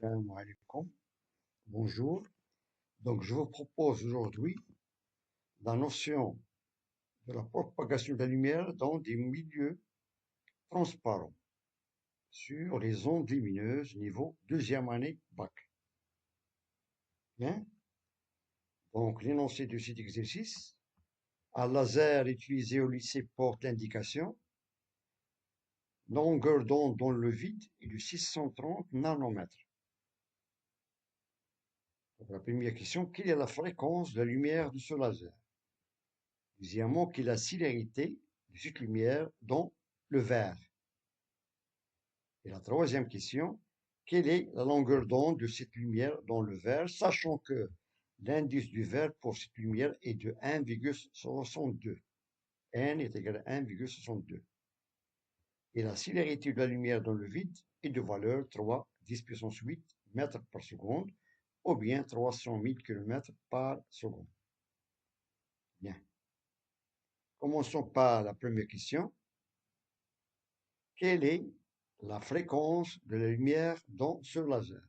Salam alaikum. Bonjour. Donc, je vous propose aujourd'hui la notion de la propagation de la lumière dans des milieux transparents sur les ondes lumineuses niveau deuxième année bac. Bien. Donc, l'énoncé de cet exercice, un laser utilisé au lycée porte l'indication longueur d'onde dans le vide est de 630 nanomètres. Donc, la première question, quelle est la fréquence de la lumière de ce laser? Deuxièmement, quelle est la célérité de cette lumière dans le verre? Et la troisième question, quelle est la longueur d'onde de cette lumière dans le verre, sachant que l'indice du verre pour cette lumière est de 1,62. N est égal à 1,62. Et la célérité de la lumière dans le vide est de valeur 3, 10 puissance 8 mètres par seconde, ou bien 300 000 km par seconde. Bien. Commençons par la première question. Quelle est la fréquence de la lumière dans ce laser?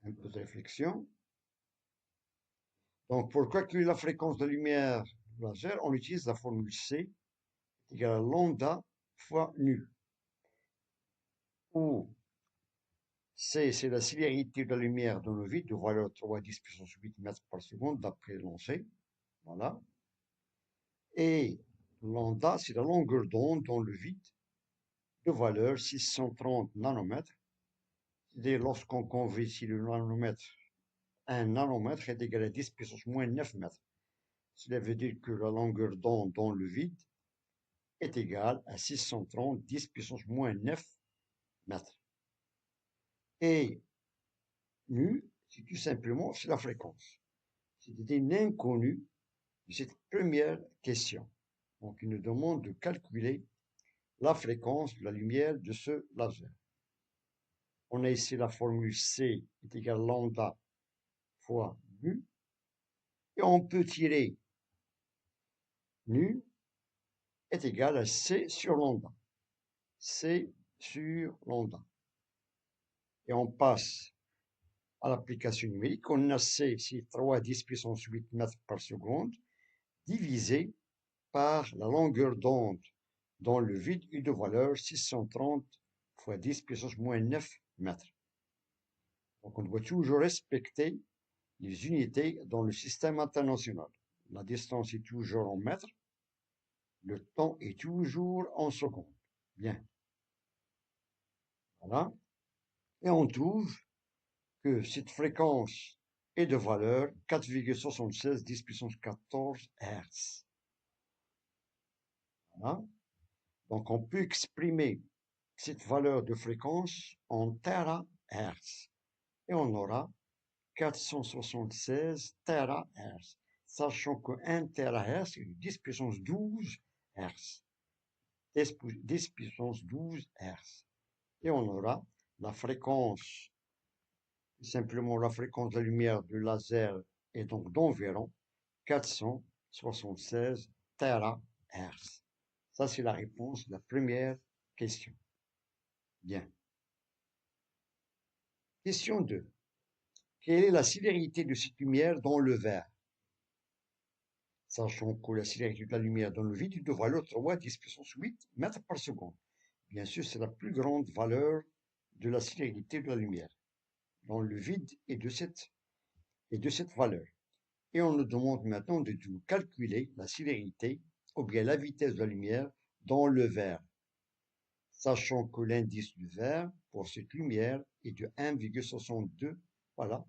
Un peu de réflexion. Donc, pour calculer la fréquence de la lumière du laser, on utilise la formule C égale à lambda fois nu, où C, c'est la célérité de la lumière dans le vide, de valeur 3 10 puissance 8 mètres par seconde, d'après l'énoncé. Voilà. Et lambda, c'est la longueur d'onde dans le vide, de valeur 630 nanomètres. C'est-à-dire, lorsqu'on convertit le nanomètre, un nanomètre est égal à 10 puissance moins 9 mètres. Cela veut dire que la longueur d'onde dans le vide est égale à 630 10 puissance moins 9 mètres. Et nu, c'est tout simplement c'est la fréquence. C'était une inconnue de cette première question. Donc, il nous demande de calculer la fréquence de la lumière de ce laser. On a ici la formule C est égale à lambda fois nu. Et on peut tirer nu est égal à C sur lambda. C sur lambda. Et on passe à l'application numérique. On a C, c'est 3 10 puissance 8 mètres par seconde, divisé par la longueur d'onde dans le vide est de valeur 630 fois 10 puissance moins 9 mètres. Donc on doit toujours respecter les unités dans le système international. La distance est toujours en mètres, le temps est toujours en secondes. Bien. Voilà. Et on trouve que cette fréquence est de valeur 4,76 10 puissance 14 Hz. Voilà. Donc on peut exprimer cette valeur de fréquence en terahertz. Et on aura 476 terahertz, sachant que 1 terahertz est 10 puissance 12 Hz. 10 puissance 12 Hz. Et on aura la fréquence, simplement la fréquence de la lumière du laser est donc d'environ 476 terahertz. Ça, c'est la réponse de la première question. Bien. Question 2. Quelle est la célérité de cette lumière dans le verre? Sachant que la célérité de la lumière dans le vide devra l'autre 3 10 puissance 8 mètres par seconde. Bien sûr, c'est la plus grande valeur de la célérité de la lumière dans le vide et de cette valeur. Et on nous demande maintenant de calculer la célérité ou bien la vitesse de la lumière dans le verre. Sachant que l'indice du verre pour cette lumière est de 1,62. Voilà,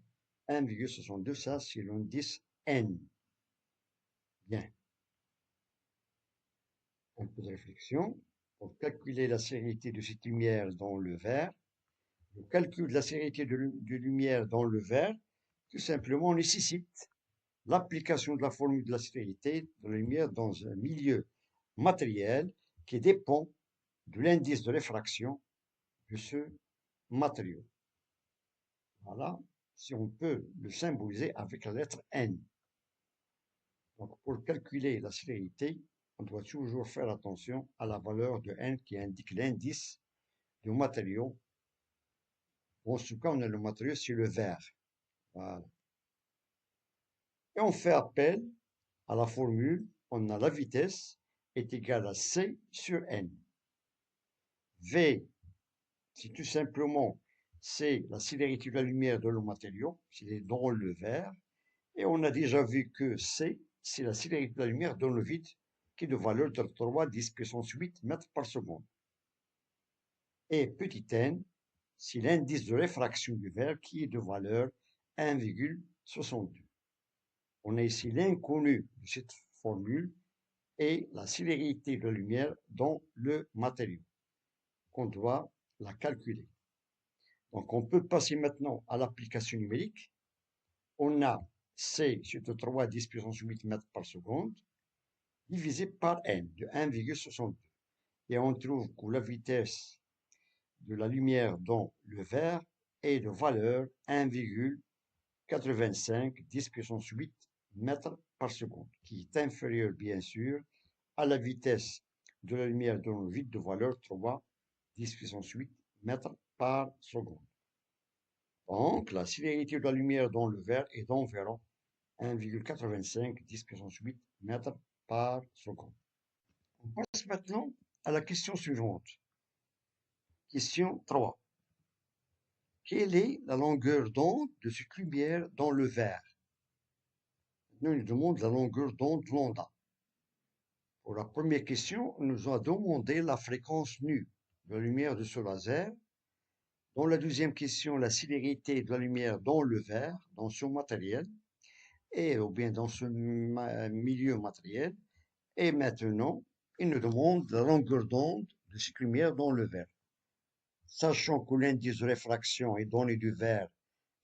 1,62, ça c'est l'indice N. Bien. Un peu de réflexion. Pour calculer la célérité de cette lumière dans le verre, le calcul de la célérité de lumière dans le verre, tout simplement, nécessite l'application de la formule de la célérité de la lumière dans un milieu matériel qui dépend de l'indice de réfraction de ce matériau. Voilà, si on peut le symboliser avec la lettre N. Donc, pour calculer la célérité, on doit toujours faire attention à la valeur de N qui indique l'indice du matériau En ce cas, on a le matériau, c'est le verre. Voilà. Et on fait appel à la formule, on a la vitesse est égale à C sur N. V, c'est tout simplement, c'est la célérité de la lumière dans le matériau, c'est dans le verre. Et on a déjà vu que C, c'est la célérité de la lumière dans le vide, qui est de valeur de 3,10 puissance 8 mètres par seconde. Et petit n, c'est l'indice de réfraction du verre qui est de valeur 1,62. On a ici l'inconnu de cette formule et la célérité de la lumière dans le matériau, qu'on doit la calculer. Donc on peut passer maintenant à l'application numérique. On a C sur 3,10 puissance 8 mètres par seconde divisé par n de 1,62. Et on trouve que la vitesse de la lumière dans le verre est de valeur 1,85 10 puissance 8 mètres par seconde, qui est inférieure bien sûr à la vitesse de la lumière dans le vide de valeur 3 10 puissance 8 mètres par seconde. Donc la célérité de la lumière dans le verre est d'environ 1,85 10 puissance 8 mètres par seconde. On passe maintenant à la question suivante. Question 3. Quelle est la longueur d'onde de cette lumière dans le verre? Nous nous demande la longueur d'onde lambda. Pour la première question, on nous a demandé la fréquence nue de la lumière de ce laser. Dans la deuxième question, la célérité de la lumière dans le verre, dans ce matériel, ou bien dans ce milieu matériel. Et maintenant, il nous demande la longueur d'onde de cette lumière dans le verre. Sachant que l'indice de réfraction est donné du verre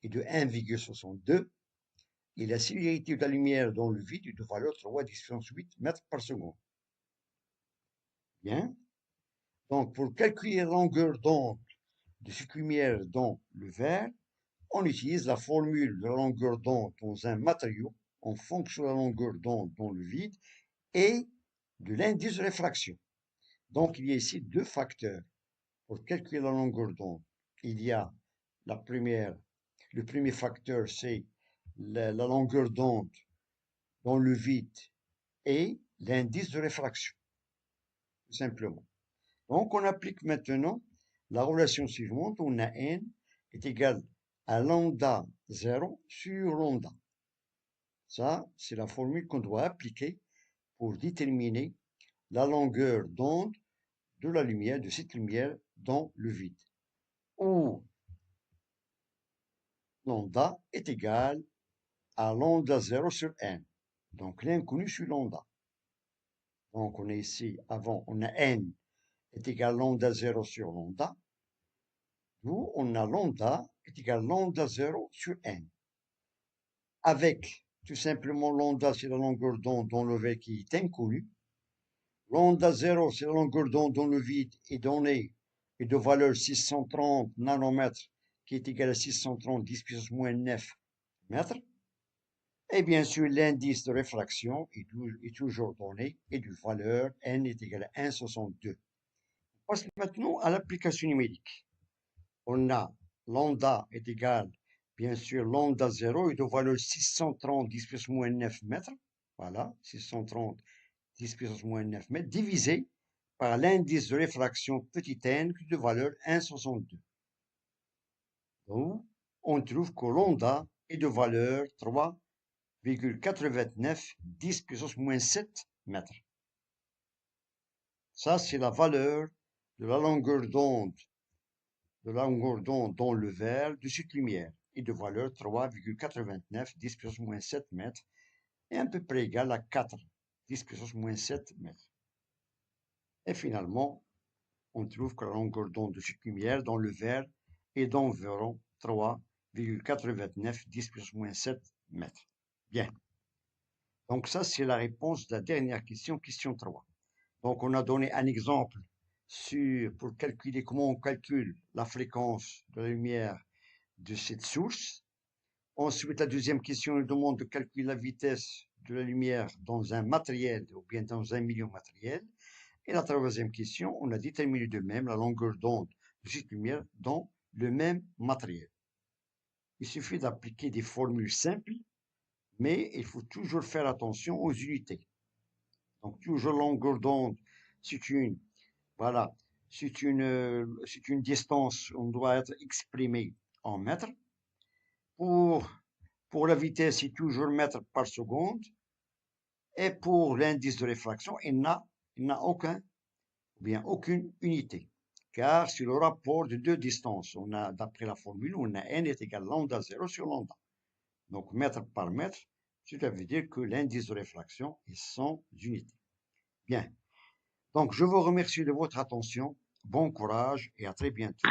est de 1,62, et la célérité de la lumière dans le vide est de valeur 3,18 mètres par seconde. Bien. Donc, pour calculer la longueur d'onde de cette lumière dans le verre, on utilise la formule de la longueur d'onde dans un matériau en fonction de la longueur d'onde dans le vide et de l'indice de réfraction. Donc, il y a ici deux facteurs pour calculer la longueur d'onde. Il y a le premier facteur, c'est la longueur d'onde dans le vide et l'indice de réfraction, tout simplement. Donc, on applique maintenant la relation suivante. On a n est égal à lambda 0 sur lambda. Ça, c'est la formule qu'on doit appliquer pour déterminer la longueur d'onde de la lumière, de cette lumière dans le vide. Où lambda est égal à lambda 0 sur n. Donc, l'inconnu sur lambda. Donc, on a ici, avant, on a n est égal à lambda 0 sur lambda. D'où on a lambda est égal à lambda 0 sur n. Avec, tout simplement, lambda, c'est la longueur d'onde dans le verre qui est inconnue. Lambda 0, c'est la longueur d'onde dans le vide est donnée et de valeur 630 nanomètres, qui est égal à 630 10 puissance moins 9 mètres. Et bien sûr, l'indice de réfraction est toujours donné et de valeur n est égal à 1,62. On passe maintenant à l'application numérique. On a lambda est égal, bien sûr, lambda 0 est de valeur 630 10 puissance moins 9 mètres. Voilà, 630 10 puissance moins 9 mètres, divisé par l'indice de réfraction petit n qui est de valeur 1,62. Donc, on trouve que lambda est de valeur 3,89 10 puissance moins 7 mètres. Ça, c'est la valeur de la longueur d'onde dans le verre de cette lumière est de valeur 3,89 10 puissance moins 7 mètres et à peu près égal à 4 10 puissance moins 7 mètres. Et finalement, on trouve que la longueur d'onde de cette lumière dans le verre est d'environ 3,89 10 puissance moins 7 mètres. Bien. Donc ça, c'est la réponse de la dernière question, question 3. Donc on a donné un exemple pour calculer comment on calcule la fréquence de la lumière de cette source. Ensuite, la deuxième question nous demande de calculer la vitesse de la lumière dans un matériel ou bien dans un milieu matériel. Et la troisième question, on a déterminé de même la longueur d'onde de cette lumière dans le même matériel. Il suffit d'appliquer des formules simples, mais il faut toujours faire attention aux unités. Donc, toujours longueur d'onde, c'est une, voilà, c'est une distance, on doit être exprimé en mètres. Pour la vitesse, c'est toujours mètres par seconde. Et pour l'indice de réfraction, il n'a aucune unité. Car c'est le rapport de deux distances. On a, d'après la formule, on a n est égal à lambda 0 sur lambda. Donc, mètre par mètre, cela veut dire que l'indice de réfraction est sans unité. Bien. Donc, je vous remercie de votre attention. Bon courage et à très bientôt.